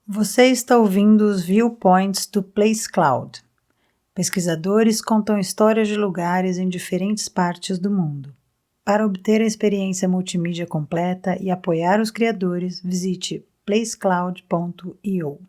Você está ouvindo os Viewpoints do Place Cloud. Pesquisadores contam histórias de lugares em diferentes partes do mundo. Para obter a experiência multimídia completa e apoiar os criadores, visite placecloud.io.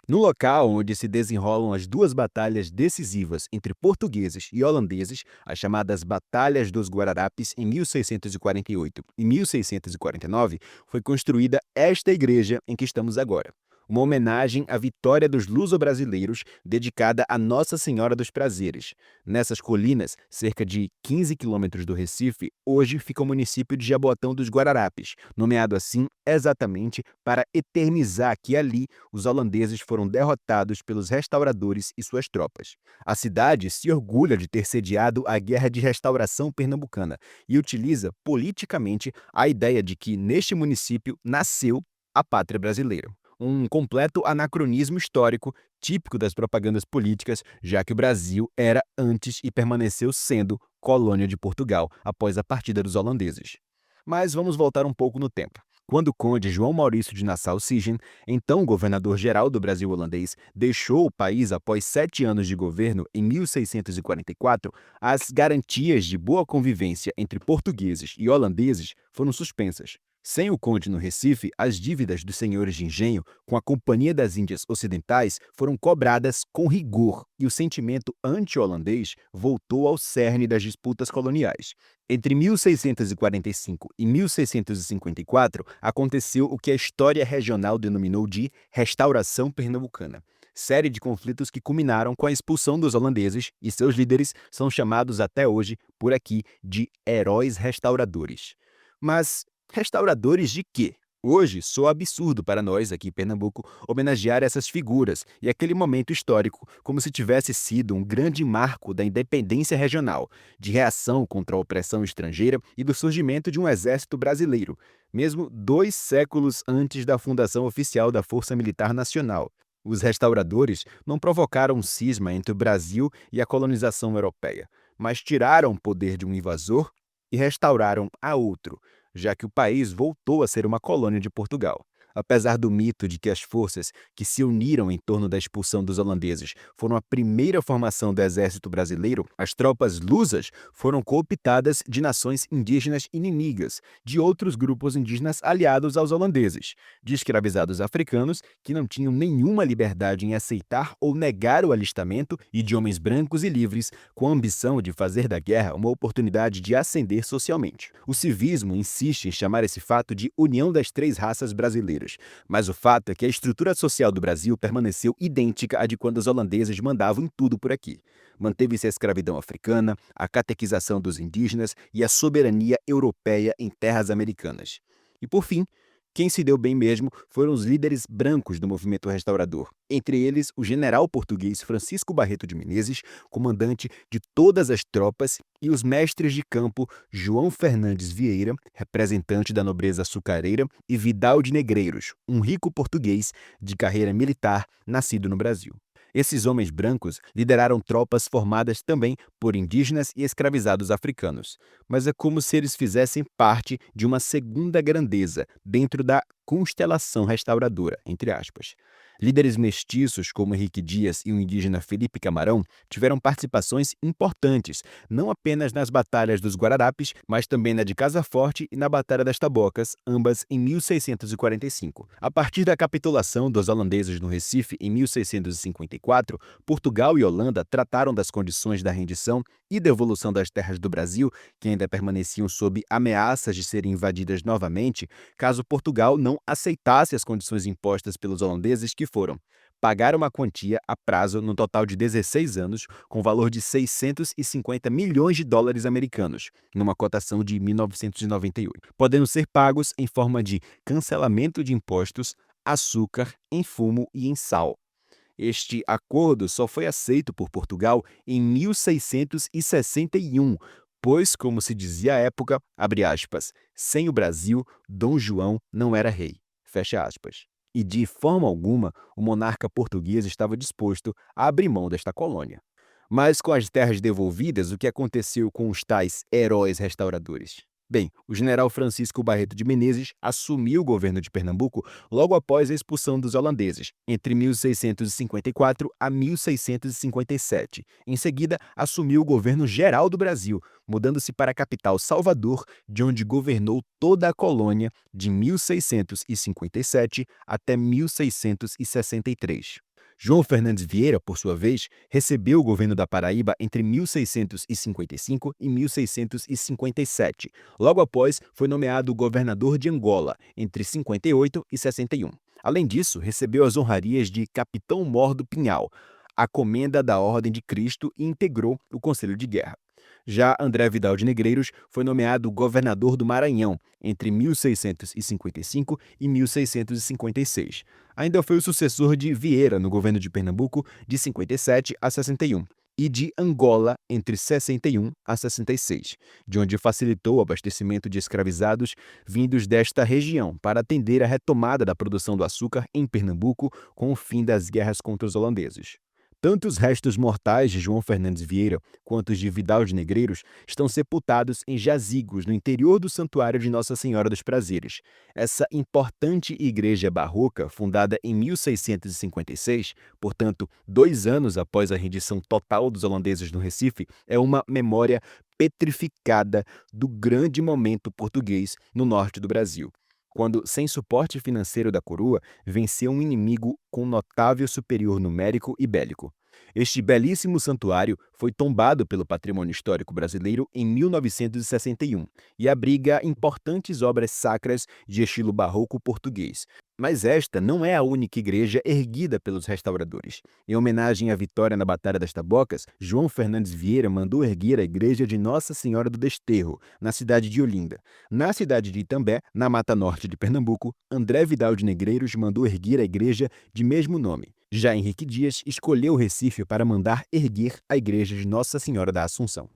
No local onde se desenrolam as duas batalhas decisivas entre portugueses e holandeses, as chamadas Batalhas dos Guararapes em 1648 e 1649, foi construída esta igreja em que estamos agora. Uma homenagem à vitória dos luso-brasileiros dedicada a Nossa Senhora dos Prazeres. Nessas colinas, cerca de 15 quilômetros do Recife, hoje fica o município de Jaboatão dos Guararapes, nomeado assim exatamente para eternizar que ali os holandeses foram derrotados pelos restauradores e suas tropas. A cidade se orgulha de ter sediado a Guerra de Restauração Pernambucana e utiliza politicamente a ideia de que neste município nasceu a pátria brasileira. Um completo anacronismo histórico típico das propagandas políticas, já que o Brasil era antes e permaneceu sendo colônia de Portugal após a partida dos holandeses. Mas vamos voltar um pouco no tempo. Quando o conde João Maurício de Nassau-Siegen, então governador-geral do Brasil holandês, deixou o país após 7 anos de governo em 1644, as garantias de boa convivência entre portugueses e holandeses foram suspensas. Sem o conde no Recife, as dívidas dos senhores de engenho com a Companhia das Índias Ocidentais foram cobradas com rigor e o sentimento anti-holandês voltou ao cerne das disputas coloniais. Entre 1645 e 1654, aconteceu o que a história regional denominou de Restauração Pernambucana. Série de conflitos que culminaram com a expulsão dos holandeses e seus líderes são chamados até hoje, por aqui, de heróis restauradores. Mas restauradores de quê? Hoje soa absurdo para nós aqui em Pernambuco homenagear essas figuras e aquele momento histórico como se tivesse sido um grande marco da independência regional, de reação contra a opressão estrangeira e do surgimento de um exército brasileiro, mesmo 2 séculos antes da fundação oficial da Força Militar Nacional. Os restauradores não provocaram um cisma entre o Brasil e a colonização europeia, mas tiraram o poder de um invasor e restauraram a outro, já que o país voltou a ser uma colônia de Portugal. Apesar do mito de que as forças que se uniram em torno da expulsão dos holandeses foram a primeira formação do exército brasileiro, as tropas lusas foram cooptadas de nações indígenas inimigas, de outros grupos indígenas aliados aos holandeses, de escravizados africanos que não tinham nenhuma liberdade em aceitar ou negar o alistamento e de homens brancos e livres com a ambição de fazer da guerra uma oportunidade de ascender socialmente. O civismo insiste em chamar esse fato de União das Três Raças Brasileiras. Mas o fato é que a estrutura social do Brasil permaneceu idêntica à de quando os holandeses mandavam em tudo por aqui. Manteve-se a escravidão africana, a catequização dos indígenas e a soberania europeia em terras americanas. E por fim, quem se deu bem mesmo foram os líderes brancos do movimento restaurador, entre eles o general português Francisco Barreto de Menezes, comandante de todas as tropas, e os mestres de campo João Fernandes Vieira, representante da nobreza açucareira, e Vidal de Negreiros, um rico português de carreira militar nascido no Brasil. Esses homens brancos lideraram tropas formadas também por indígenas e escravizados africanos, mas é como se eles fizessem parte de uma segunda grandeza dentro da constelação restauradora, entre aspas. Líderes mestiços como Henrique Dias e o indígena Felipe Camarão tiveram participações importantes, não apenas nas batalhas dos Guararapes, mas também na de Casa Forte e na Batalha das Tabocas, ambas em 1645. A partir da capitulação dos holandeses no Recife em 1654, Portugal e Holanda trataram das condições da rendição e devolução das terras do Brasil, que ainda permaneciam sob ameaças de serem invadidas novamente, caso Portugal não aceitasse as condições impostas pelos holandeses, que foram pagar uma quantia a prazo no total de 16 anos, com valor de 650 milhões de dólares americanos, numa cotação de 1998, podendo ser pagos em forma de cancelamento de impostos, açúcar, em fumo e em sal. Este acordo só foi aceito por Portugal em 1661, pois, como se dizia à época, abre aspas, sem o Brasil, Dom João não era rei, fecha aspas. E de forma alguma o monarca português estava disposto a abrir mão desta colônia. Mas com as terras devolvidas, o que aconteceu com os tais heróis restauradores? Bem, o general Francisco Barreto de Menezes assumiu o governo de Pernambuco logo após a expulsão dos holandeses, entre 1654 a 1657. Em seguida, assumiu o governo geral do Brasil, mudando-se para a capital Salvador, de onde governou toda a colônia de 1657 até 1663. João Fernandes Vieira, por sua vez, recebeu o governo da Paraíba entre 1655 e 1657. Logo após, foi nomeado governador de Angola, entre 58 e 61. Além disso, recebeu as honrarias de Capitão-Mor do Pinhal, a comenda da Ordem de Cristo e integrou o Conselho de Guerra. Já André Vidal de Negreiros foi nomeado governador do Maranhão entre 1655 e 1656. Ainda foi o sucessor de Vieira no governo de Pernambuco de 57 a 61 e de Angola entre 61 a 66, de onde facilitou o abastecimento de escravizados vindos desta região para atender à retomada da produção do açúcar em Pernambuco com o fim das guerras contra os holandeses. Tanto os restos mortais de João Fernandes Vieira quanto os de Vidal de Negreiros estão sepultados em jazigos no interior do Santuário de Nossa Senhora dos Prazeres. Essa importante igreja barroca, fundada em 1656, portanto, 2 anos após a rendição total dos holandeses no Recife, é uma memória petrificada do grande momento português no norte do Brasil, quando, sem suporte financeiro da coroa, venceu um inimigo com notável superior numérico e bélico. Este belíssimo santuário foi tombado pelo Patrimônio Histórico Brasileiro em 1961 e abriga importantes obras sacras de estilo barroco português. Mas esta não é a única igreja erguida pelos restauradores. Em homenagem à vitória na Batalha das Tabocas, João Fernandes Vieira mandou erguer a igreja de Nossa Senhora do Desterro, na cidade de Olinda. Na cidade de Itambé, na Mata Norte de Pernambuco, André Vidal de Negreiros mandou erguer a igreja de mesmo nome. Já Henrique Dias escolheu o Recife para mandar erguer a igreja de Nossa Senhora da Assunção.